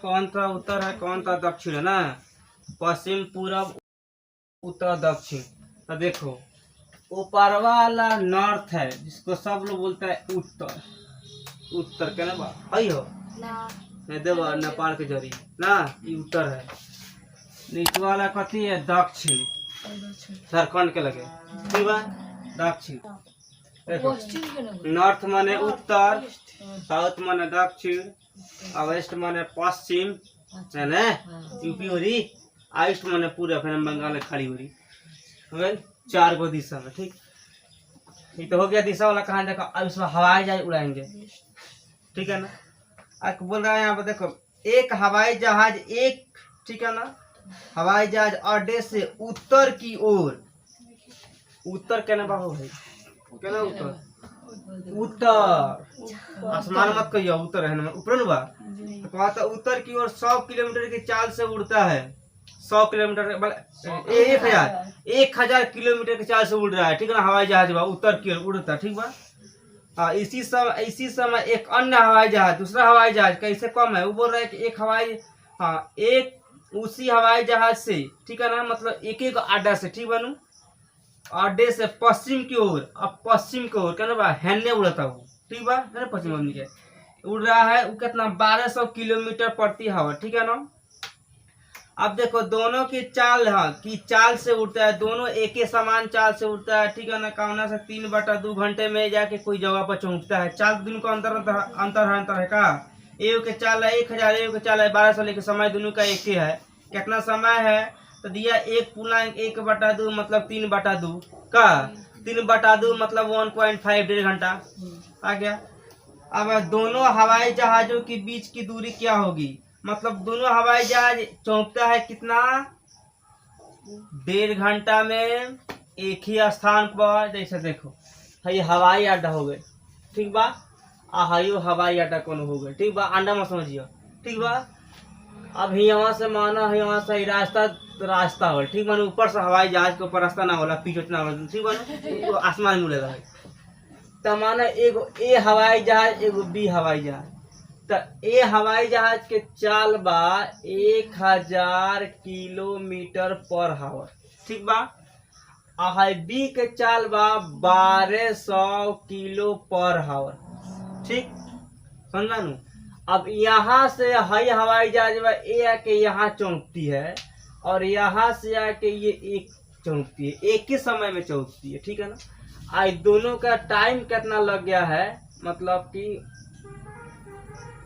कौन सा उत्तर है कौन सा दक्षिण है ना, पश्चिम पूरब उत्तर दक्षिण। तो देखो ऊपर वाला नॉर्थ है जिसको सब लोग बोलता है उत्तर, उत्तर के ना भाई हो देव नेपाल के जरी ना, ये उत्तर है। नीचे वाला कथी है दक्षिण, झारखंड के लगे ठीक बा दक्षिण। देखो नॉर्थ माने उत्तर, साउथ माने दक्षिण, और वेस्ट माने पश्चिम है ना, यूपी हो रही, ईस्ट माने पूरा फिर बंगाल खड़ी हो रही, 4 गो दिशा में। ठीक ये तो हो गया दिशा वाला कहानी। देखो अब इसमें हवाई जहाज उड़ाएंगे, ठीक है ना। अब बोल रहा है यहाँ पर देखो एक हवाई जहाज एक, ठीक है ना, हवाई जहाज अड्डे से उत्तर की ओर, उत्तर कहना बाबू भाई कहना उत्तर, उत्तर आसमान मत कहियो, उत्तर है ना ऊपर ना बा, तो कहता उत्तर की ओर 100 किलोमीटर की चाल से उड़ता है। 100 किलोमीटर 1000 किलोमीटर की चाल से उड़ रहा है, ठीक है ना, हवाई जहाज बा उत्तर की ओर उड़ता, ठीक बा। हाँ इसी समय एक अन्य हवाई जहाज, दूसरा हवाई जहाज कैसे कम है, वो बोल रहा है कि एक हवाई, हाँ एक उसी हवाई जहाज से, ठीक है ना, मतलब एक एक अड्डा से, ठीक बनू, अड्डे से पश्चिम की ओर, अब पश्चिम की ओर कहना बा हेलने उड़ता हूँ, ठीक बा है ना, पश्चिम के उड़ रहा है। वो कितना 1200 किलोमीटर प्रति आवर, ठीक है ना। अब देखो दोनों की चाल, हाँ की चाल से उड़ता है, दोनों एक ही समान चाल से उड़ता है, ठीक है ना। कामना से 3/2 घंटे में जाके कोई जगह पर पहुंचता है। चाल दोनों का अंतर है का, एक के चाल है 1000, एक के चाल है 1200, लेकिन समय दोनों का एक ही है। कितना समय है तो दिया 1/1/2 मतलब 3/2 का, 3/2 मतलब 1.5 1.5 घंटा आ गया। अब दोनों हवाई जहाजों के बीच की दूरी क्या होगी, मतलब दोनों हवाई जहाज चौंकता है कितना, 1.5 घंटा में एक ही स्थान पर। जैसे देखो ये हवाई अड्डा हो गए, ठीक बा, हाइयो हवाई अड्डा कौन हो गए, ठीक बा, अंडा मत समझियो, ठीक बा। अब यहाँ से माना है, यहाँ से रास्ता हो, ठीक बा, ऊपर से हवाई जहाज के ऊपर रास्ता ना होला, पीछे ना होला, ठीक बा, तो आसमान में उड़ेगा। तो माना एगो ए हवाई जहाज एगो बी हवाई जहाज, तो ए हवाई जहाज के चाल बा 1000 किलोमीटर पर आवर, ठीक बा। बी के चाल बा 1200 किलो पर आवर, ठीक समझा नू। अब यहाँ से हई हवाई जहाज बा ए आके यहाँ चौंकती है, और यहाँ से आके ये एक चौंकती है, एक ही समय में चौंकती है, ठीक है ना। आज दोनों का टाइम कितना लग गया है, मतलब कि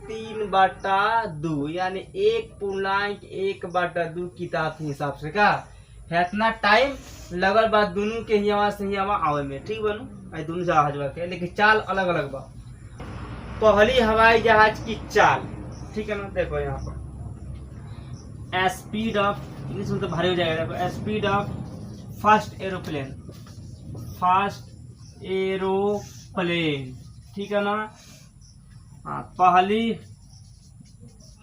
3/2 यानी 1.1/2 किताब के हिसाब से का इतना टाइम लगल बा दोनों के यहाँ से यहाँ आवे में, ठीक बनू। आई दोनों जहाज के लेकिन चाल अलग अलग बा। पहली हवाई जहाज की चाल, ठीक है ना, देखो यहाँ पर स्पीड ऑफ, इंग्लिश में तो भारी हो जाएगा, देखो स्पीड ऑफ फर्स्ट एरोप्लेन, ठीक है ना। हाँ पहली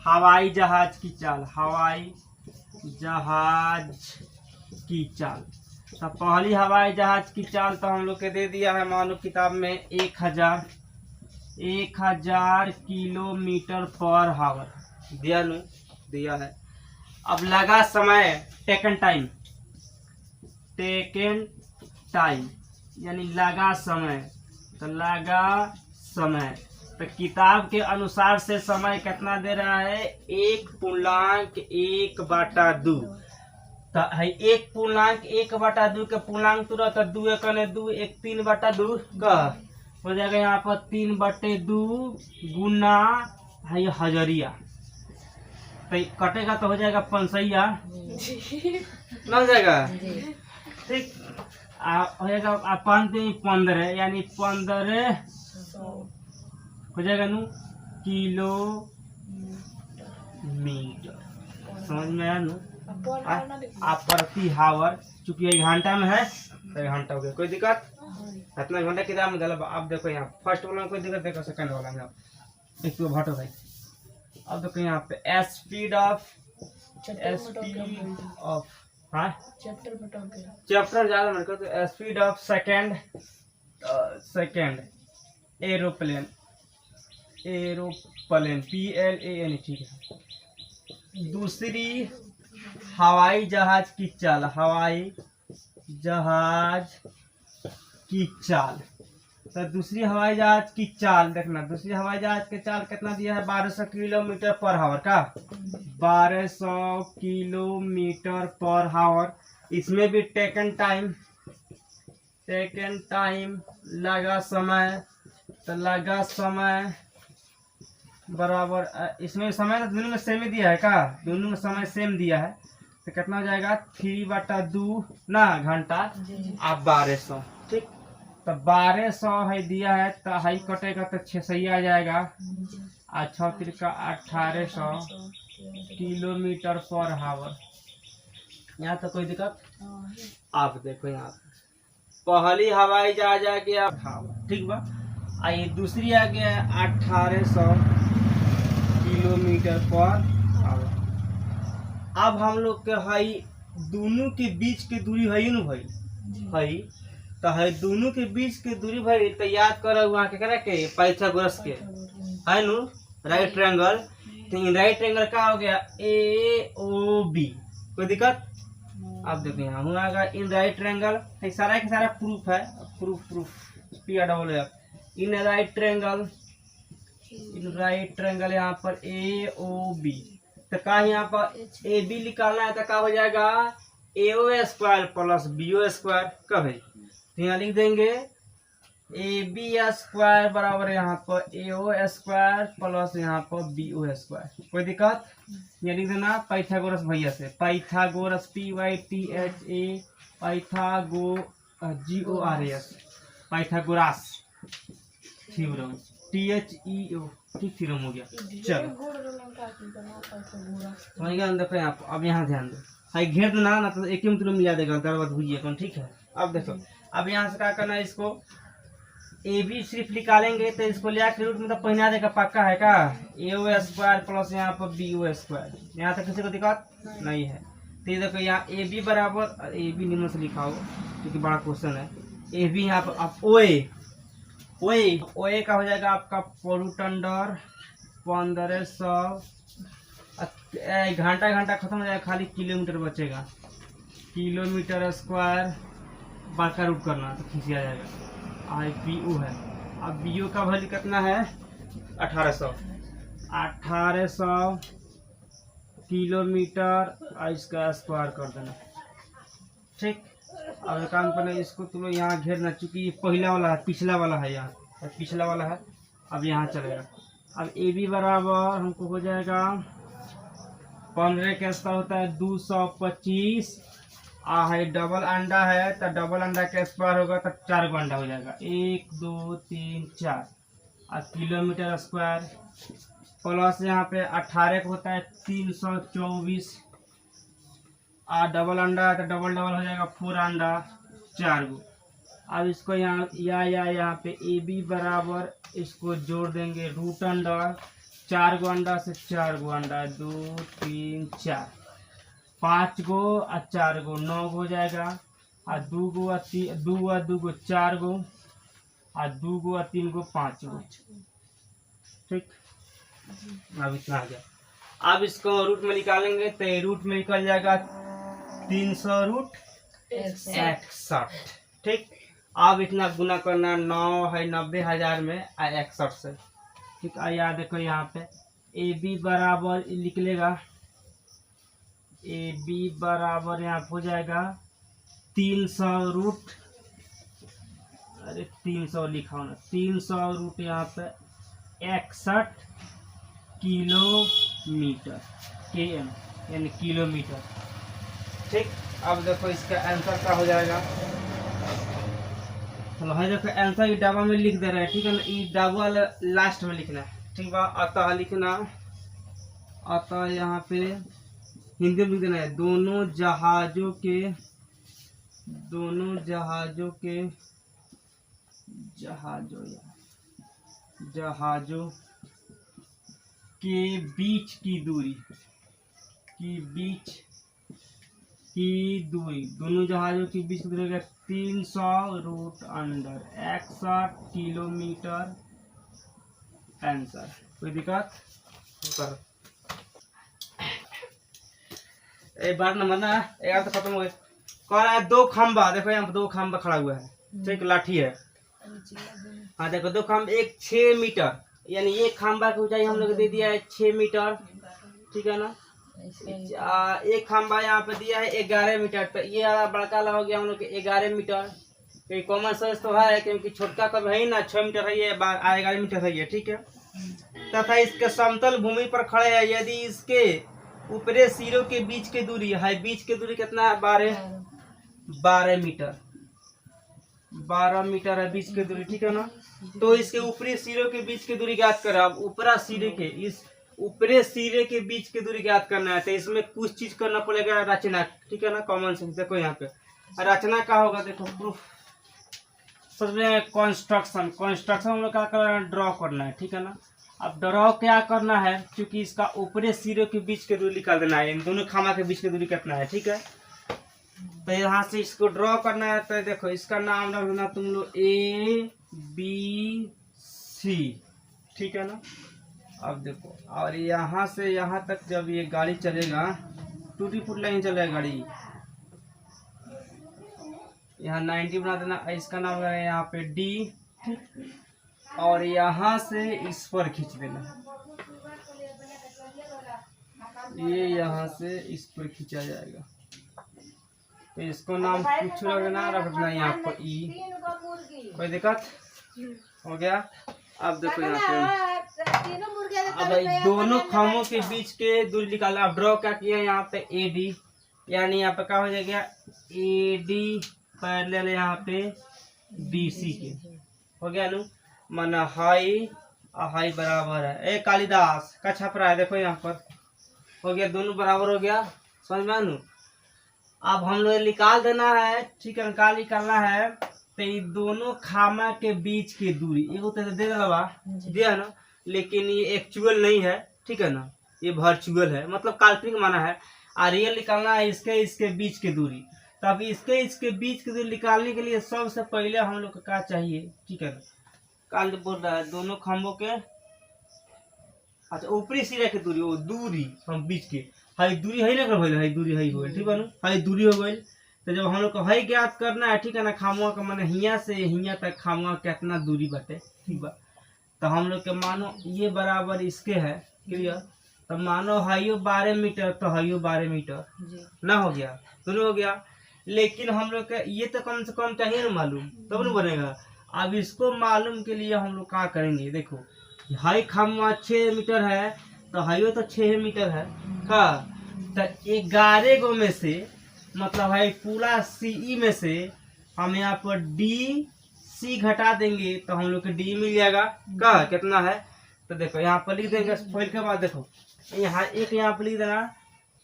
हवाई जहाज की चाल, हवाई जहाज की चाल, तो पहली हवाई जहाज की चाल तो हम लोग के दे दिया है मानो किताब में 1000 किलोमीटर पर आवर दिया है। अब लगा समय, टेकन टाइम यानी लगा समय, तो लगा समय तो किताब के अनुसार से समय कितना दे रहा है 1.1/2। तो है 1.1/2 के पूर्णांक तुरंत 2 1 2 1 3/2 का हो जाएगा, यहाँ पर 3/2 गुना है हजरिया, तो कटेगा तो हो जाएगा पंसैया ना, हो जाएगा ठीक। हो जाएगा 15 यानी 15 हो जाएगा नू किलोमीटर, समझ में आया नू। प्रति हावर, चूंकि 1 घंटा में है तो 1 घंटा हो गया, कोई दिक्कत इतना घंटा किताब में गलत। अब देखो यहाँ फर्स्ट वाला में कोई दिक्कत, देखो सेकंड वाला में एक तो भटो भाई। अब देखो यहाँ पे स्पीड ऑफ हाँ चैप्टर ज्यादा मेरे को, तो speed of second aeroplane PLAN, ठीक है। दूसरी हवाई जहाज की चाल, हवाई जहाज की चाल। तो दूसरी हवाई जहाज की चाल देखना, दूसरी हवाई जहाज की चाल कितना दिया है, 1200 किलोमीटर पर हावर का, 1200 किलोमीटर पर हावर। इसमें भी टेकन टाइम लगा समय, तो लगा समय बराबर, इसमें समय तो दोनों में सेम ही दिया है का, दोनों में समय सेम दिया है, तो कितना हो जाएगा 3/2 ना घंटा, आप 1200। ठीक, तो 1200 है दिया है, तो हाई कटेगा तो 6 आ जाएगा, और 6 तिरका 1800 किलोमीटर पर हावर। यहाँ तो कोई दिक्कत। आप देखो यहाँ पहली हवाई जहाज आ गया हावर, ठीक बा, ये दूसरी आ गया 1800 किलोमीटर पर हावर। अब हम लोग के हई दोनों के बीच के दूरी है न भाई, हई तो है दोनों के बीच के दूरी भाई, तो याद करो वहाँ के करे के पाइथागोरस के है नु राइट ट्रायंगल। तो राइट ट्रायंगल का हो गया AOB, कोई दिक्कत। अब देखो यहाँ हुआ इन राइट ट्रायंगल, सारा के सारा प्रूफ है, proof PRFF in right triangle यहाँ पर AOB। तो का यहाँ पर AB निकालना है, तो क्या हो जाएगा AO² प्लस BO², कब है तो यहाँ लिख देंगे AB² बराबर यहाँ पर AO² प्लस यहाँ पर BO², कोई दिक्कत। ये लिख देना पाइथागोरस भैया से, Pythagoras PYTHA GORAS Pythagoras theorem THEO, ठीक थ्योरम हो गया। चलो देखो यहाँ, अब यहाँ ध्यान दो, हाई घेर देना ना तो एक ही मतलब मिला देगा, गड़बड़ हुई कौन, ठीक है। अब देखो, अब यहाँ से क्या करना है, इसको AB सिर्फ निकालेंगे तो इसको लिया के रूट में तो पहना देगा, पक्का है का AO² प्लस यहाँ पर BO², यहाँ तक किसी को दिक्कत नहीं है। तो ये देखो यहाँ AB बराबर, AB निम्न से लिखा हो क्योंकि बड़ा क्वेश्चन है। AB यहाँ पर आप OA का हो जाएगा आपका रूट अंडर 1500, घंटा खत्म हो जाएगा, खाली किलोमीटर बचेगा, किलोमीटर स्क्वायर बड़का रूट करना तो खींचा जाएगा। IPO है, अब BO का वैल्यू कितना है 1800 किलोमीटर, इसका स्क्वायर कर देना, ठीक। अब एक काम करना, इसको तुम यहाँ घेरना, चूंकि ये पहला वाला है, पिछला वाला है, यहाँ पिछला वाला है, अब यहाँ चलेगा। अब AB बराबर हमको हो जाएगा 15 के स्क्वायर होता है 225, है डबल अंडा है, तो डबल अंडा के स्क्वायर होगा तो 4 गो अंडा हो जाएगा, 1 2 3 4, और किलोमीटर स्क्वायर प्लस यहाँ पे 18 को होता है 324, डबल अंडा है तो डबल हो जाएगा 4 अंडा 4 गो। अब इसको यहाँ यहाँ पे AB बराबर इसको जोड़ देंगे, रूट अंडर 4 गो अंडा से 4 गो अंडा, 2 3 4, 5 गो और 4 गो 9 गो हो जाएगा, और 2 गो और 2 गो 4 गो, और 2 गो और 3 गो 5 गो, ठीक। अब इतना आ गया। अब इसको रूट में निकालेंगे तो रूट में निकल जाएगा 300 रूट 61, ठीक। अब इतना गुना करना, 9 है 90,000 में 61 से, ठीक। याद देखो यहाँ पे AB बराबर लिख लेगा, AB बराबर यहाँ हो जाएगा 300 रूट, अरे 300 लिखा ना, 300 रूट यहाँ पे 61 किलोमीटर, KM यानी किलोमीटर, ठीक। अब देखो इसका आंसर क्या हो जाएगा, चलो है देखो आंसर ये डब्बा में लिख दे रहे हैं, ठीक है ना, ये डब्बा लास्ट में लिखना है, ठीक बा। अतः लिखना, अतः यहाँ पे हिंदी में लिख देना है, दोनों जहाजों के बीच की दूरी, दोनों जहाजों के बीच की दूरी 300 रूट अंडर 61 किलोमीटर, आंसर। कोई दिक्कत? एक बार नंबर ना 11 तो खत्म हो गए। कह रहा है 2 खंबा, देखो यहाँ पे 2 खंबा खड़ा हुआ है, ठीक, लाठी है। हाँ देखो 2 खंबा, एक 6 मीटर, यानी एक खंबा की ऊंचाई हम लोग दे दिया है 6 मीटर, ठीक है ना। एक खंबा यहाँ पे दिया है 11 मीटर, तो ये बड़का वाला हो गया हम लोग 11 मीटर। ये कॉमन सेंस तो है, क्योंकि छोटका कब है ही ना, 6 मीटर है ये, 11 मीटर है ये, ठीक है। तथा इसके समतल भूमि पर खड़े हैं, यदि इसके ऊपरी सिरों के बीच की दूरी है, बीच की दूरी कितना है, 12 मीटर, 12 मीटर है बीच की दूरी, ठीक है ना। तो इसके ऊपरी सिरों के बीच की दूरी ज्ञात करो। अब ऊपरा सिरे के, इस ऊपरी सिरे के बीच की दूरी ज्ञात करना है, तो इसमें कुछ चीज करना पड़ेगा, रचना, ठीक है ना, कॉमन सेंस। देखो यहाँ पे रचना क्या होगा, देखो प्रूफ, सबसे कंस्ट्रक्शन, कंस्ट्रक्शन हम लोग क्या करना है, ड्रॉ करना है, ठीक है ना। अब ड्रॉ क्या करना है, क्योंकि इसका ऊपरी सिरे के बीच की दूरी निकाल देना है, इन दोनों खामा के बीच की दूरी कितना है, ठीक है। तो यहाँ से इसको ड्रॉ करना है, तो देखो इसका नाम रख देना तुम लोग ABC, ठीक है ना। अब देखो, और यहाँ से यहाँ तक जब ये गाड़ी चलेगा, 2 फुट लाइन चलेगा गाड़ी, यहाँ 90 बना देना, इसका नाम है यहाँ पे D, और यहाँ से इस पर खींच देना, ये यहाँ से इस पर खींचा जाएगा, तो इसको नाम कुछ रखना यहाँ पर E। कोई दिक्कत हो गया। अब देखो यहाँ पे, अब दोनों खामों के बीच के दूरी निकालना। अब ड्रॉ क्या किया यहाँ पे AD, यानी यहाँ पे क्या हो जाएगा, AD पैरेलल यहाँ पे BC के, हो गया नु, माना हाई हाई बराबर है, ए कालिदास का छपरा है, देखो यहाँ पर हो गया, दोनों बराबर हो गया, समझ में आनू। अब हम लोग निकाल देना है, ठीक है, निकालना है, तो ये दोनों खामा के बीच की दूरी, एगो तो दे दिया ना, लेकिन ये एक्चुअल नहीं है, ठीक है ना, ये वर्चुअल है, मतलब काल्पनिक माना है। और रियल निकालना है इसके बीच की दूरी। तो अब इसके बीच की दूरी निकालने के लिए सबसे पहले हम लोग को क्या चाहिए, ठीक है, काल बोल रहा है दोनों खंभों के, अच्छा ऊपरी सिरे की दूरी, वो दूरी हम बीच के, हाई दूरी है ना, हाई दूरी है हो, ठीक है ना, हाई दूरी हो गई। तो जब हम लोग को हाई ज्ञात करना है, ठीक है ना, खामुआ का माने हिया से हिया तक खामुआ कितना दूरी बटे, ठीक बा। तो हम लोग के मानो ये बराबर इसके है, क्लियर। तो मानो हाइयो 12 मीटर, तो हाइयो 12 मीटर ना, हो गया, दोनों हो गया। लेकिन हम लोग का ये तो कम से कम चाहिए ना मालूम, तब न बनेगा। अब इसको मालूम के लिए हम लोग क्या करेंगे, देखो हाई खामुआ 6 मीटर है, तो हाइयो तो 6 मीटर है का, तो 11 गो में से, मतलब है पूरा CE में से हम यहाँ पर DC घटा देंगे, तो हम लोग को D मिल जाएगा का, कितना है। तो देखो यहाँ पर लिख देंगे, फिर के बाद देखो यहाँ एक यहाँ पर लिख देना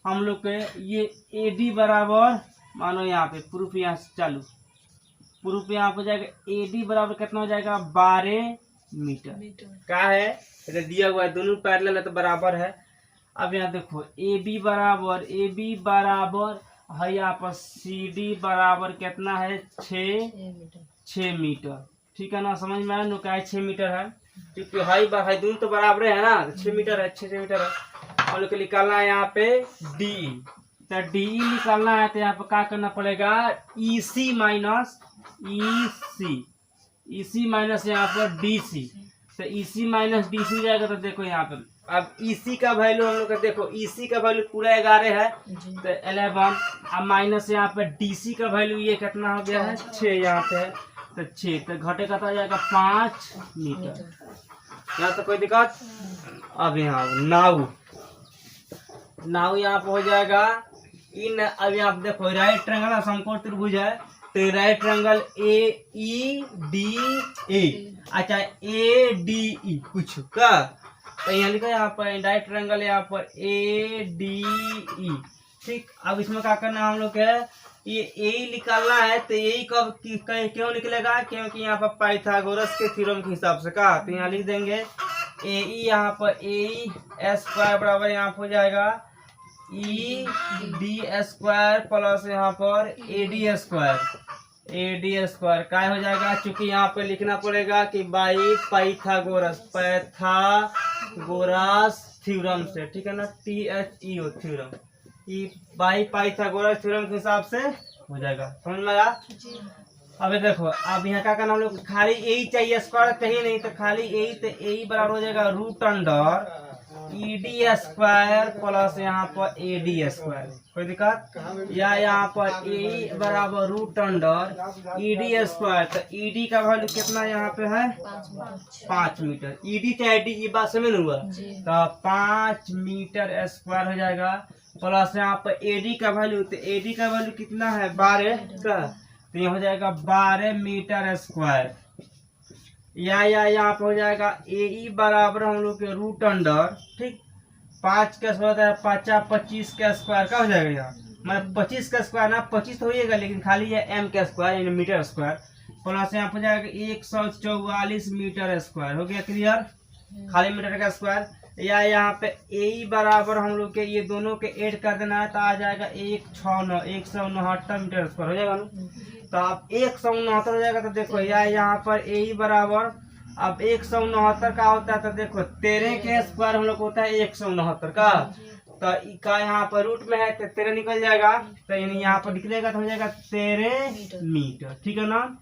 हम लोग के, ये AD बराबर, मानो यहाँ पे प्रूफ यहाँ से चालू, प्रूफ यहाँ पर जाएगा, AD बराबर कितना हो जाएगा, 12 मीटर क्या है, इधर दिया हुआ है, दोनों पैरेलल है तो बराबर है। अब यहाँ देखो AB बराबर है, यहाँ पर CD बराबर कितना है, 6 मीटर, ठीक है ना, समझ में आया क्या है, 6 मीटर है, क्योंकि हाई दोनों तो बराबर है ना, 6 मीटर है, 6 मीटर है। हम लोग को निकालना है यहाँ पे DE, तो DE निकालना है, तो यहाँ पे क्या करना पड़ेगा, EC माइनस यहाँ पर DC, तो EC माइनस DC जाएगा। तो देखो यहाँ पे अब EC का वैल्यू हम लोग का, देखो EC का वैल्यू पूरा 11 है, तो 11, अब माइनस यहाँ पे DC का वैल्यू ये कितना हो गया है, 6 यहाँ पे है, तो 6, तो घटे का हो जाएगा 5 मीटर। यहाँ तो कोई दिक्कत। अब यहाँ नाउ यहाँ पे हो जाएगा इन, अब यहाँ पे देखो राइट ट्रायंगल समकोण त्रिभुज है, तो राइट ट्रायंगल AEDA, अच्छा ADE कुछ का, तो यहाँ लिखा यहाँ पर राइट ट्रायंगल यहाँ पर ADE, ठीक। अब इसमें क्या करना है हम लोग है, ये AE निकालना है, तो AE कब क्यों निकलेगा, क्योंकि यहाँ पर पाइथागोरस के थ्योरम के हिसाब से का, तो यहाँ लिख देंगे AE, यहाँ पर AE स्क्वायर बराबर यहाँ पर हो जाएगा ED स्क्वायर प्लस यहाँ पर AD स्क्वायर क्या हो जाएगा, चूंकि यहाँ पे लिखना पड़ेगा कि बाई पाइथागोरस थ्योरम से, ठीक है ना, THEO थ्योरम, ये बाई पाइथागोरस थ्योरम के हिसाब से हो जाएगा। समझ में आया? अबे देखो अब यहाँ क्या करना हम लोग, खाली ए चाहिए, स्क्वायर चाहिए नहीं, तो खाली ए, तो ए बराबर हो जाएगा root under E D square plus यहाँ पर ए डी स्क्वायर। कोई दिक्कत? या यहाँ पर ए बराबर root under E D square, तो ई डी का वैल्यू कितना यहाँ पे है 5 मीटर। ई डी चाहे डी, ये बात समझ हुआ, तो 5 मीटर स्क्वायर हो जाएगा। प्लस यहाँ पर ए डी का वैल्यू, तो ए डी का वैल्यू कितना है 12 का, तो ये हो जाएगा 12 मीटर स्क्वायर। या यहाँ पे हो जाएगा ए ई बराबर हम लोग के रूट अंडर, ठीक, 5 का स्क्वायर है 5 25 का स्क्वायर का हो जाएगा यहाँ, मतलब 25 का स्क्वायर ना, 25 तो होइएगा लेकिन खाली है एम का स्क्वायर यानी मीटर स्क्वायर, प्लस यहाँ पे हो जाएगा 144 मीटर स्क्वायर। हो गया क्लियर? खाली मीटर का स्क्वायर। या यहाँ पे ए ई बराबर हम लोग के ये दोनों के ऐड कर देना है, तो आ जाएगा 169 मीटर स्क्वायर हो जाएगा ना। तो अब 169 हो जाएगा, तो देखो या यहाँ पर ए ई बराबर, अब 169 का होता है, तो देखो 13 के स्क्वायर हम लोग को होता है 169 का, तो का यहाँ पर रूट में है तो 13 निकल जाएगा, तो यानी यहाँ पर निकलेगा तो हो जाएगा 13 मीटर। ठीक है ना?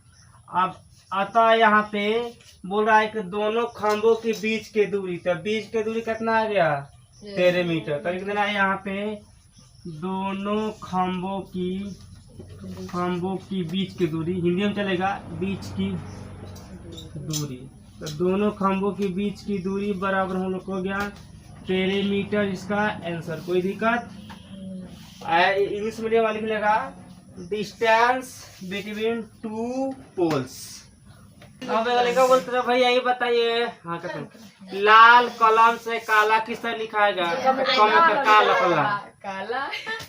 अब अतः यहाँ पे बोल रहा है कि दोनों खंभों के बीच के दूरी, तो बीच के दूरी कितना आ गया 13 मीटर। तो लिख देना है यहाँ पे दोनों खंभों की बीच की दूरी, हिंदी में चलेगा बीच की दूरी, तो दोनों खंभों की बीच की दूरी बराबर हम लोग को हो गया 13 मीटर। इसका आंसर कोई दिक्कत? इंग्लिश मीडियम वाले लिखेगा डिस्टेंस बिटवीन टू पोल्स। अब क्या बोलते थे भैया ये बताइए, हाँ कहते लाल कलम से काला किस तरह लिखाएगा? काला।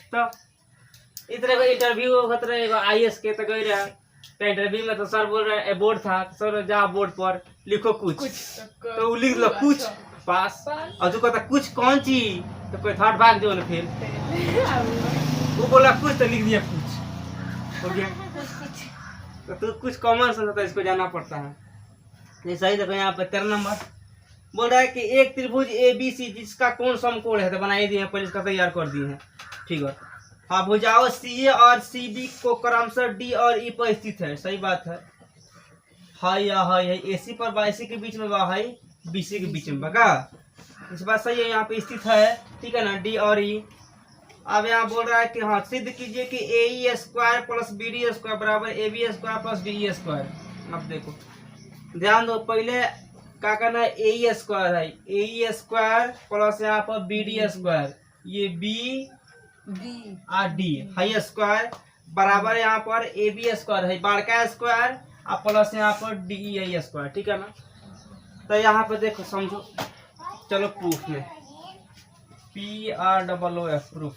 तो इस तरह का इंटरव्यू होता रहेगा IAS के, तो गई रहा, तो इंटरव्यू में तो सर बोल रहे बोर्ड था, तो सर जा बोर्ड पर लिखो कुछ, तो वो लिख लो कुछ पास, और जो कहता कुछ कौन चीज, तो कोई थर्ड भाग जो ना, फिर वो बोला कुछ तो लिख दिया कुछ, हो गया। तो कुछ कॉमन सेंस होता है, इसको जाना पड़ता है। ये सही देखो यहाँ पर 13 नंबर बोल रहा है कि एक त्रिभुज ABC जिसका कोण समकोण है, तो बनाई दिए पहले इसका तैयार कर दिए हैं। ठीक है, हाँ भुजाओं CA और CB को क्रमशः D और E पर स्थित है। सही बात है, हाई या हाई है AC पर BC के बीच में, हाई BC के बीच में बगा, इस बात सही है, यहाँ पे स्थित है। ठीक है ना, D और E। अब यहाँ बोल रहा है कि हाँ सिद्ध कीजिए कि AE square plus BD square बराबर AB square plus DE square. अब देखो ध्यान दो, पहले क्या करना है, AE स्क्वायर है, AE स्क्वायर प्लस यहाँ पर BD स्क्वायर, ये B और D हाई स्क्वायर बराबर यहाँ पर AB स्क्वायर है बड़का स्क्वायर और प्लस यहाँ पर DEI स्क्वायर। ठीक है ना? तो यहाँ पर देखो समझो, चलो प्रूफ में PROOF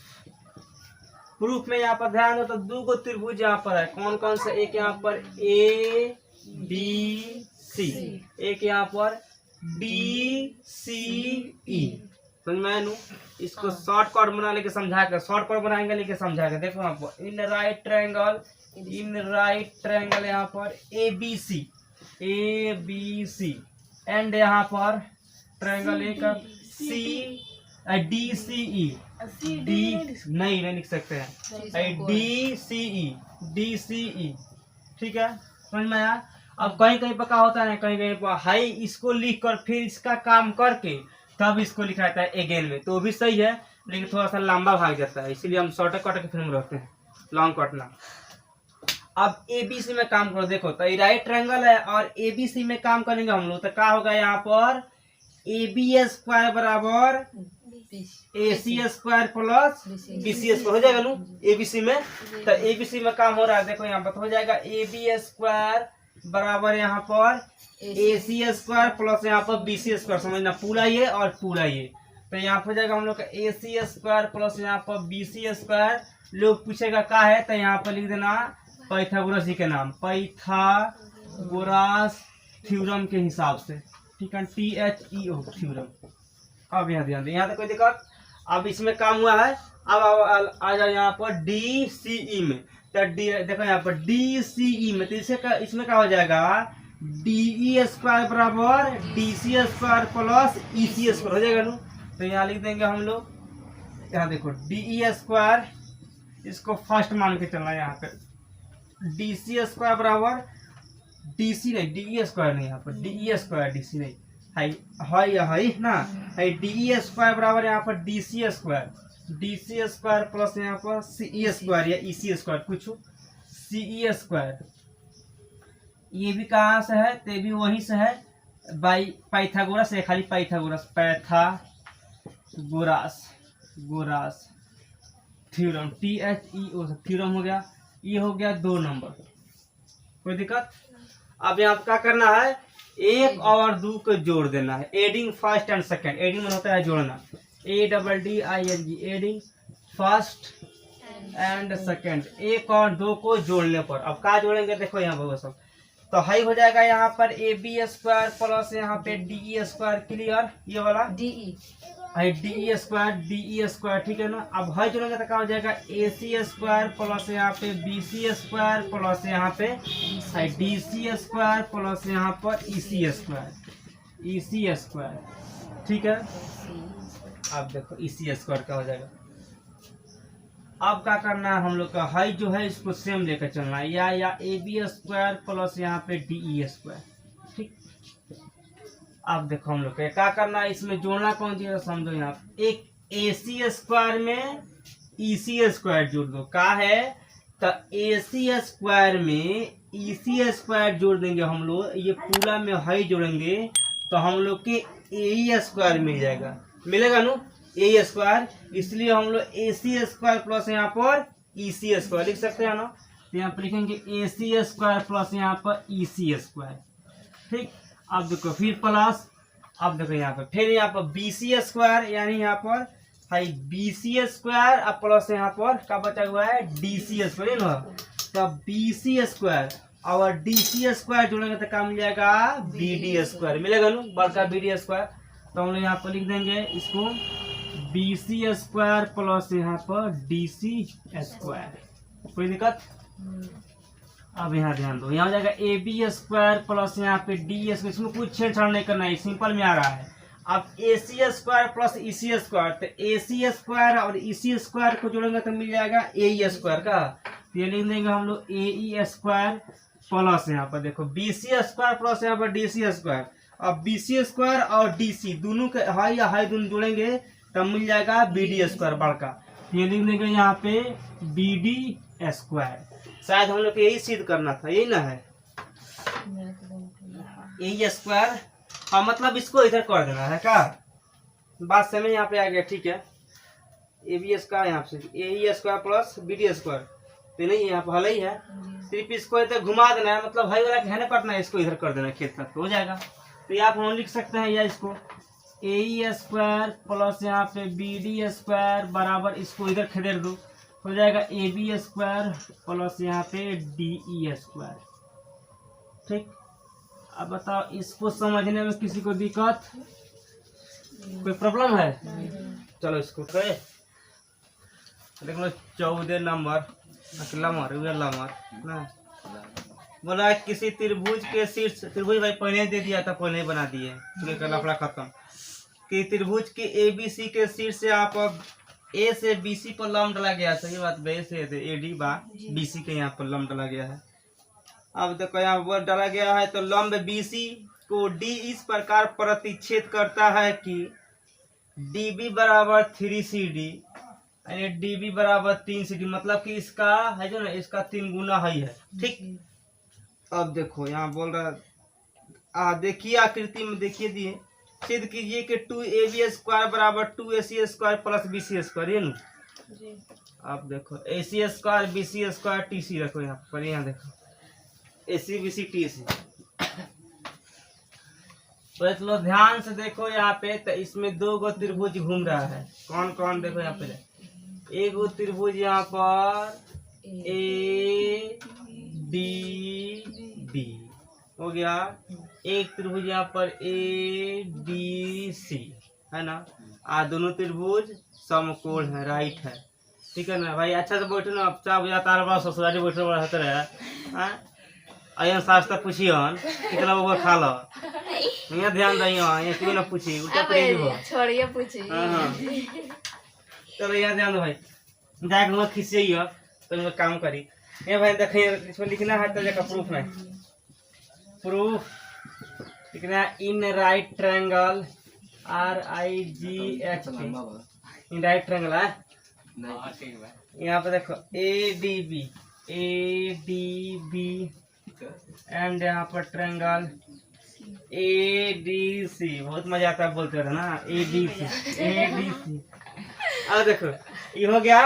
प्रूफ में यहाँ पर ध्यान दो, तो दो गो त्रिभुज यहाँ पर है, कौन कौन से, एक यहाँ पर ABC, एक यहाँ पर DCE। समझ में आया? इसको शॉर्ट कट बना लेके समझा कर, शॉर्ट कट बनाएंगे लेके समझा कर। देखो यहाँ पर इन राइट ट्रायंगल यहाँ पर ABC एंड यहाँ पर ट्रायंगल एक DCE नहीं लिख सकते हैं, DCE। ठीक है, समझ में आया? अब कहीं कहीं पका होता है, कहीं कहीं पर हाई इसको लिख कर फिर इसका काम करके तब इसको लिखा जाता है अगेन में, तो भी सही है, लेकिन थोड़ा सा लंबा भाग जाता है, इसीलिए हम शॉर्ट कट के फिल्म रखते हैं, लॉन्ग कट ना। अब ABC में काम करो, देखो तो राइट ट्रायंगल है और ABC में काम करेंगे हम लोग, तो क्या होगा यहाँ पर AB स्क्वायर बराबर AC square plus BC square हो जाएगा ना ABC में। तो ABC में काम हो रहा है, देखो यहाँ पर हो जाएगा AB स्क्वायर बराबर यहाँ पर AC स्क्वायर प्लस यहाँ पर BC स्क्वायर, समझना पूरा ये और पूरा ये, तो यहाँ पर हो जाएगा हम लोग का AC स्क्वायर प्लस यहाँ पर BC स्क्वायर। लोग पूछेगा क्या है, तो यहाँ पर लिख देना पाइथागोरस जी के नाम, पाइथागोरस थ्योरम के हिसाब से। ठीक है, THEO थ्योरम। अब यहाँ ध्यान दें, यहाँ तक कोई दिक्कत? अब इसमें काम हुआ है, अब आ जाओ यहाँ पर DCE में, तो देखो यहाँ पर DCE में, तो इसमें क्या हो जाएगा DE स्क्वायर बराबर DC square plus EC square हो जाएगा ना। तो यहाँ लिख देंगे हम लोग यहाँ देखो डी स्क्वायर, इसको फर्स्ट मान के चलना है यहाँ पे। डी सी स्क्वायर बराबर डी सी नहीं, डी स्क्वायर नहीं, यहाँ पर डी स्क्वायर डी सी नहीं है ना, है डी स्क्वायर बराबर यहाँ पर डी सी स्क्वायर प्लस यहाँ पर सी स्क्वायर या ई सी स्क्वायर, कुछ सी स्क्वायर। ये भी कहाँ से है, ते भी वहीं से है, बाई पाइथागोरस है, खाली पाइथागोरस, गोरास थ्योरम, THEO थ्योरम हो गया। ये हो गया 2 नंबर, कोई दिक्कत। अब यहाँ क्या करना है, 1 और 2 को जोड़ देना है, adding first and second. Adding में होता है जोड़ना, ADDING, adding first and second, 1 और 2 को जोड़ने पर। अब क्या जोड़ेंगे देखो यहाँ पर सब, तो हाई हो जाएगा यहाँ पर AB स्क्वायर प्लस यहाँ पे DE स्क्वायर, क्लियर, ये वाला DE स्क्वायर, ठीक है ना। अब हाई जोड़ेंगे तो क्या हो जाएगा, AC स्क्वायर प्लस यहाँ पे BC स्क्वायर प्लस यहाँ पे DC स्क्वायर प्लस यहाँ पर EC स्क्वायर, ठीक है। अब देखो EC स्क्वायर क्या हो जाएगा। अब क्या करना है हम लोग का, हाई जो है इसको सेम लेकर चलना है, या AB स्क्वायर प्लस यहाँ पे DE स्क्वायर, ठीक। अब देखो हम लोग का क्या करना है, इसमें जोड़ना कौन चीज है समझो। यहाँ एक AC स्क्वायर में EC स्क्वायर जोड़ दो, क्या है तो AC स्क्वायर में EC स्क्वायर जोड़ देंगे हम लोग, ये पूरा में हाई जोड़ेंगे तो हम लोग के AE स्क्वायर मिल जाएगा, मिलेगा नु ए स्क्वायर। इसलिए हम लोग AC स्क्वायर प्लस यहाँ पर EC स्क्वायर लिख सकते हैं ना, तो यहाँ पर लिखेंगे AC स्क्वायर प्लस यहाँ पर EC स्क्वायर, ठीक। अब देखो फिर प्लस, अब देखो यहाँ पर फिर यहाँ पर BC स्क्वायर, यानी यहाँ पर है BC स्क्वायर अब प्लस यहाँ पर क्या बचा हुआ है DC स्क्वायर ना, तो BC स्क्वायर और DC स्क्वायर जोड़ेंगे तो क्या मिल जाएगा, BD स्क्वायर मिलेगा ना, बड़का BD स्क्वायर। तो हम लोग यहाँ पर लिख देंगे इसको BC स्क्वायर प्लस यहाँ पर DC स्क्वायर, कोई दिक्कत। अब यहाँ ध्यान दो, यहाँ हो जाएगा AB स्क्वायर प्लस यहाँ पे D स्क्वायर, इसमें कुछ छेड़छाड़ नहीं करना है, सिंपल में आ रहा है। अब AC square plus EC square, तो AC स्क्वायर और EC स्क्वायर को जोड़ेंगे तो मिल जाएगा AE स्क्वायर का, तो ये लिख देंगे हम लोग AE स्क्वायर प्लस यहाँ पर देखो BC स्क्वायर प्लस यहाँ पर DC स्क्वायर। अब BC स्क्वायर और DC दोनों के हाई या हाई दोनों जोड़ेंगे तब मिल जाएगा BD स्क्वायर बड़का, ये लिख देंगे यहाँ पे BD स्क्वायर। शायद हम लोग को यही सिद्ध करना था, यही ना है AE स्क्वायर, हाँ मतलब इसको इधर कर देना है क्या, बात समझ यहाँ पे आ गया, ठीक है। AB स्क्वायर यहाँ से AE square plus BD square, तो नहीं यहाँ पर हल ही है, सिर्फ इसको इधर घुमा देना है, मतलब हाई वाला कहने पड़ना है, इसको इधर कर देना है खेत तक, तो हो जाएगा। तो आप हम लिख सकते हैं या इसको AE स्क्वायर प्लस यहाँ पे BD स्क्वायर बराबर, इसको इधर खदेड़ दो, हो जाएगा AB स्क्वायर प्लस यहाँ पे DE स्क्वायर, ठीक। अब बताओ इसको समझने में किसी को दिक्कत, कोई प्रॉब्लम है? चलो इसको कहे देख लो 14 नंबर ना, बोला किसी त्रिभुज के शीर्ष, त्रिभुज भाई पहले दे दिया था, पहले ही बना दिए, लफड़ा खत्म। कि त्रिभुज के ABC के शीर्ष से आप A से BC पर लंब डाला गया, सही बात, B से AD बा BC के यहाँ पर लंब डाला गया है। अब देखो यहाँ पर डाला गया है, तो लंब BC को D इस प्रकार प्रतिच्छेद करता है कि DB बराबर 3CD, यानी DB बराबर 3CD, मतलब कि इसका है जो ना, इसका 3 गुना है, ठीक। अब देखो यहाँ बोल रहा, देखिए आकृति में देखिए दिए, सिद्ध कीजिए कि 2AB स्क्वायर बराबर 2AC square plus BC square, ये ना। अब देखो AC square BC square TC रखो यहाँ पर, यहाँ देखो AC BC TC, तो चलो ध्यान से देखो यहाँ पे, तो इसमें 2 गो त्रिभुज घूम रहा है, कौन कौन देखो यहाँ पे, एक गो त्रिभुज यहाँ पर ADD हो गया, एक त्रिभुज यहाँ पर ADC है ना, दोनों त्रिभुज समकोण है, राइट है, ठीक है ना भाई। अच्छा से बैठो ना, अब चाह बुझा तार बड़ा ससुराली बैठे बड़ा रहते रहे, अयन शास्त्र पूछियन कितना वो खा लो, यहाँ ध्यान दइयो, ये क्यों ना पूछी, उल्टा पड़ेगी वो, छोड़िए पूछिए। हाँ चलो यहाँ ध्यान दो भाई, जाके वहाँ खींचिए तो मैं काम करी। ये भाई देखिए इसमें लिखना है तो जगह प्रूफ में, प्रूफ लिखना है in right triangle RIGHT, in right triangle है। यहाँ पे देखो ADB एंड यहाँ पर ट्रायंगल ADC, बहुत मजा आता है बोलते थे ना ADC। अब देखो ये हो गया।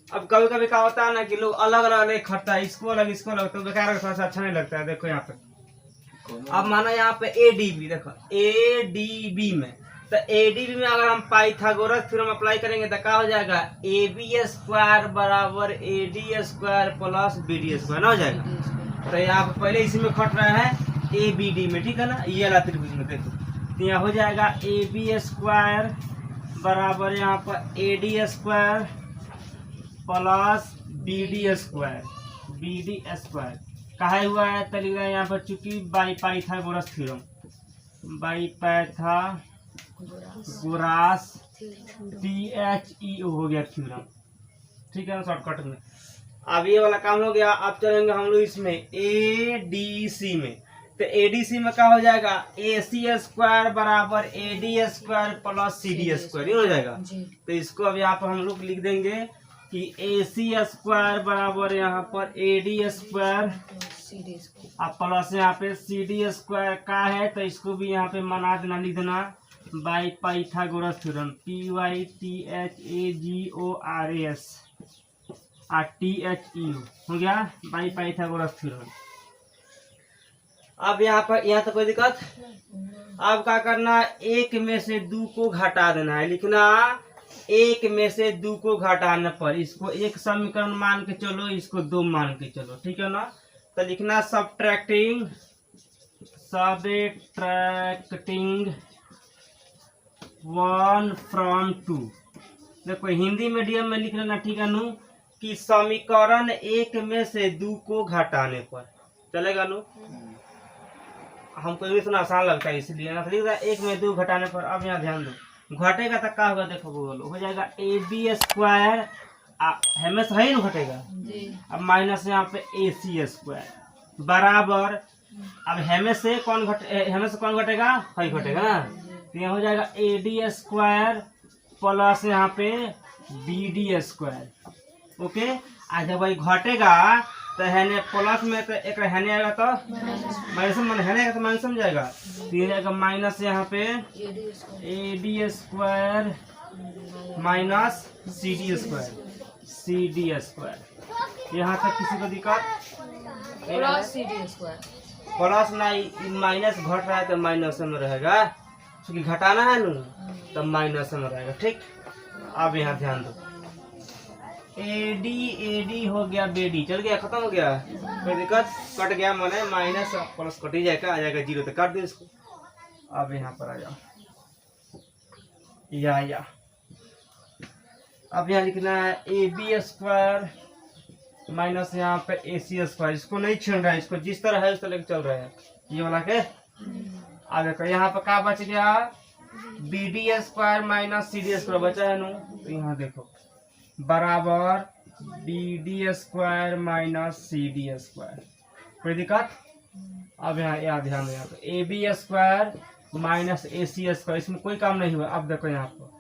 अब कभी कभी क्या होता है ना कि लोग अलग अलग खटता है, इसको अलग तो बेकार थोड़ा सा अच्छा नहीं लगता है। देखो यहाँ पे अब माना यहाँ पे ADB, देखो ADB में, तो ADB में अगर हम पाइथागोरस थ्योरम अप्लाई करेंगे तो क्या हो जाएगा, AB² बराबर AD² प्लस BD² ना हो जाएगा। तो यहाँ पे पहले इसी में खट रहा है ABD में, ठीक है ना, ये वाला त्रिभुज में। देखो तो यहाँ हो जाएगा AB² बराबर यहाँ पर AD² प्लस BD² काहे हुआ है तो लिख रहा है यहाँ पर, चूंकि by Pythagoras theorem, by Pythagoras THEO हो गया थ्योरम, ठीक है ना शॉर्टकट में। अब ये वाला काम हो गया। अब चलेंगे हम लोग इसमें ADC में, तो ADC में क्या हो जाएगा, AC² बराबर AD² प्लस CD² ये हो जाएगा। तो इसको अब यहाँ पर हम लोग लिख देंगे कि AC² बराबर यहाँ पर AD² अब प्लस यहाँ पे CD² का है, तो इसको भी यहाँ पे मना देना, लिख देना by Pythagoras theorem PYTHAGORAS THEO हो गया बाई पाइथागोरस थ्योरम। अब यहाँ पर यहाँ तो कोई दिक्कत। अब क्या करना, एक में से 2 को घटा देना है, लिखना एक में से 2 को घटाने पर इसको एक समीकरण मान के चलो, इसको 2 मान के चलो, ठीक है ना। तो लिखना सब्ट्रैक्टिंग 1 from 2। देखो हिंदी मीडियम में लिख लेना, ठीक है नु, कि समीकरण एक में से 2 को घटाने पर चलेगा नु। हमको भी सुना आसान लगता है इसलिए लिख रहा एक में 2 घटाने पर। अब यहाँ ध्यान दो, घटेगा तो क्या होगा, देखो बोलो हो जाएगा AB² हमें सही ना घटेगा, अब माइनस यहाँ पे AC² बराबर, अब हमें से कौन घटेगा, हई घटेगा ना, तो यहाँ हो जाएगा AD² प्लस यहाँ पे BD²। ओके, आज जब भाई घटेगा तो हैने प्लस में, तो एक हैने आएगा तो माइनस में, हैने आएगा तो माइनस में जाएगा, तो ये जाएगा माइनस यहाँ पे AD² माइनस CD²। यहाँ तक किसी को दिक्कत, प्लस नहीं माइनस घट रहा है तो माइनस में रहेगा, क्योंकि घटाना है ना तो माइनस में रहेगा, ठीक। अब यहाँ ध्यान दो, AD हो गया BD, चल गया, खत्म हो गया, कोई दिक्कत, कट गया, माने माइनस प्लस कट ही जाएगा, आ जाएगा 0, तो काट दो इसको। अब यहाँ पर आ जाओ, या अब यहाँ लिखना है AB² माइनस यहाँ पे AC², इसको नहीं छीन रहा है, इसको जिस तरह है उस तरह चल रहा है ये वाला के। अब देखो यहाँ पर क्या बच गया, BD² माइनस CD² बचा है नु, तो यहाँ देखो बराबर BD² माइनस CD², कोई दिक्कत। अब यहाँ ध्यान दो, यहाँ पे AB² माइनस AC², इसमें कोई काम नहीं हुआ। अब देखो यहाँ पर,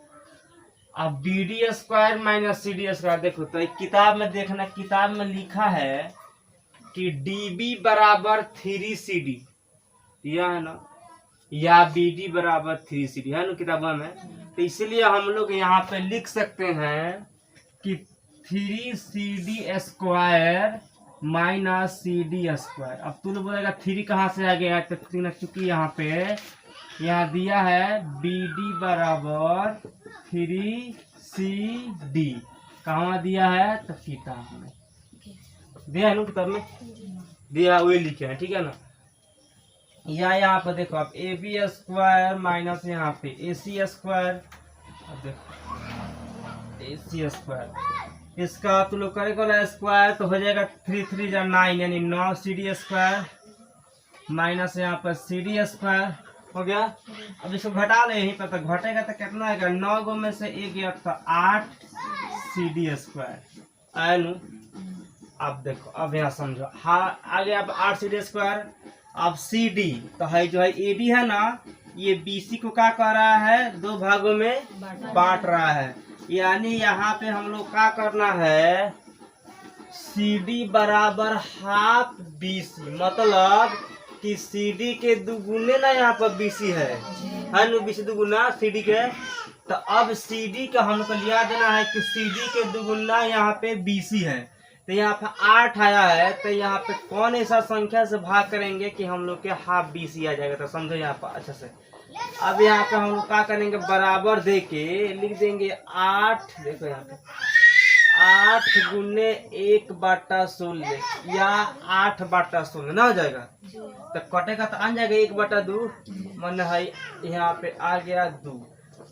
अब BD² माइनस CD², देखो तो एक किताब में देखना, किताब में लिखा है कि DB बराबर 3CD, यह है ना, या BD बराबर 3CD है ना किताब में, तो इसलिए हम लोग यहाँ पे लिख सकते हैं कि 3CD² माइनस CD²। अब तू लोग बोलेगा 3 कहाँ से आ गया, तो चूंकि यहाँ पे यहाँ दिया है BD बराबर 3CD, कहाँ दिया है तो किताब में दिया है ना, किताब में दिया वही लिखे हैं, ठीक है ना। या यहाँ पे देखो आप AB² माइनस यहाँ पे AC², अब देखो AC², इसका तो लोग करेगा स्क्वायर तो हो जाएगा 3 3 जा 9, यानी 9 CD² माइनस यहाँ पर CD² हो गया। अब इसको घटा ले यहीं पर, तो घटेगा तो कितना आएगा, 9 गो में से 1 गया तो 8 CD² आया नु। अब देखो, अब यहाँ समझो, हाँ आगे अब 8CD², अब CD तो है जो है AD है ना, ये BC को क्या कर रहा है, दो भागों में बांट रहा है। यानी यहाँ पे हम लोग क्या करना है, CD बराबर हाफ BC, मतलब कि CD के दुगुने ना यहाँ पर BC है नु, BC दुगुना CD के। तो अब CD का हम लोग को लिया देना है कि CD के दुगुना यहाँ पे BC है। तो यहाँ पे 8 आया है, तो यहाँ पे कौन ऐसा संख्या से भाग करेंगे कि हम लोग के हाफ BC आ जाएगा। तो समझो यहाँ पर अच्छा से। अब यहाँ पे हम लोग क्या करेंगे, बराबर दे के लिख देंगे 8, देखो यहाँ पे 8 गुने 1/16 या 8/16 ना हो जाएगा। तो कटेगा तो आ जाएगा 1/2, मन है यहाँ पे आ गया 2,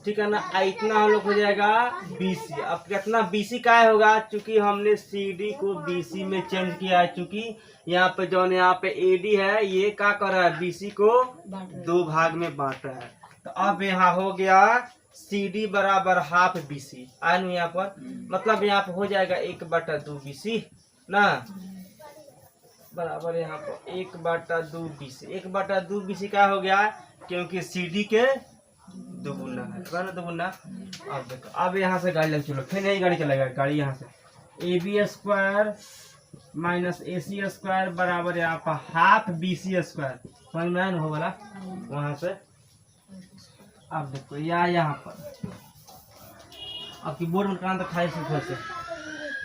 ठीक है ना। इतना हम लोग हो जाएगा BC। अब कितना BC का होगा, चूंकि हमने CD को BC में चेंज किया है, चूंकि यहाँ पे जो यहाँ पे AD है ये क्या कर रहा है, BC को दो भाग में बांट रहा है। तो अब यहाँ हो गया CD बराबर हाफ BC आया ना यहाँ पर, मतलब यहाँ पे हो जाएगा 1/2 BC ना, बराबर यहाँ पर 1/2 BC। 1/2 BC क्या हो गया, क्योंकि CD के दुगुना है ना, दुगुना। अब देखो, अब यहाँ से गाड़ी लग, चलो फिर नहीं गाड़ी चलेगा, गाड़ी यहाँ से AB² माइनस AC² बराबर यहाँ पर हाफ BC², समझ में आया ना, हो वाला वहां से। अब देखो यहाँ पर अब की बोर्ड में कहाँ तक खाई से।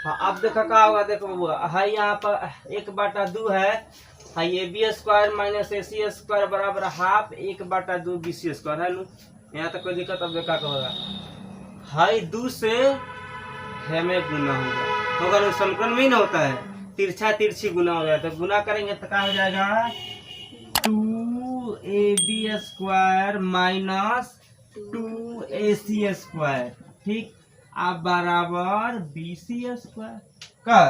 हाँ अब देखो क्या होगा, देखो है यहाँ पर 1/2 है, AB² माइनस AC² बराबर हाफ 1/2 BC² है नु। यहाँ तक कोई दिक्कत, अब देखा होगा हाई 2 से है में गुना होगा ना, समकोण में ही ना होता है, तिरछा तिरछी गुना हो जाता है। गुना करेंगे तो क्या हो जाएगा, 2AB² माइनस 2AC², ठीक। अब बराबर BC² का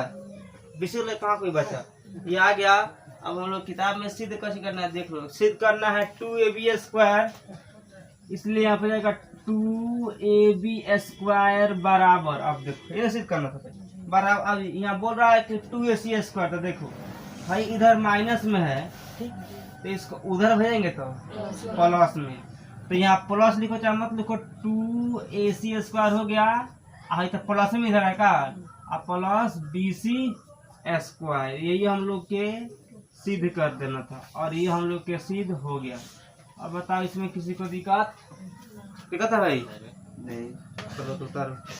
BC कहाँ कोई बचा, ये आ गया। अब हम लोग किताब में सिद्ध कैसे करना है, देख लो, सिद्ध करना है 2AB², इसलिए यहाँ पे जाएगा 2AB² बराबर, अब देखो ये सिद्ध करना था बराबर। अब यहाँ बोल रहा है कि 2AC², तो देखो भाई इधर माइनस में है, ठीक, तो इसको उधर भेजेंगे तो प्लस में, तो यहाँ प्लस लिखो चाहे मत लिखो, 2AC² हो गया, तो प्लस में इधर आएगा, अब प्लस BC²। यही हम लोग के सिद्ध कर देना था, और ये हम लोग के सिद्ध हो गया। अब बताओ इसमें किसी को दिक्कत है भाई? नहीं, चलो तो उतारो।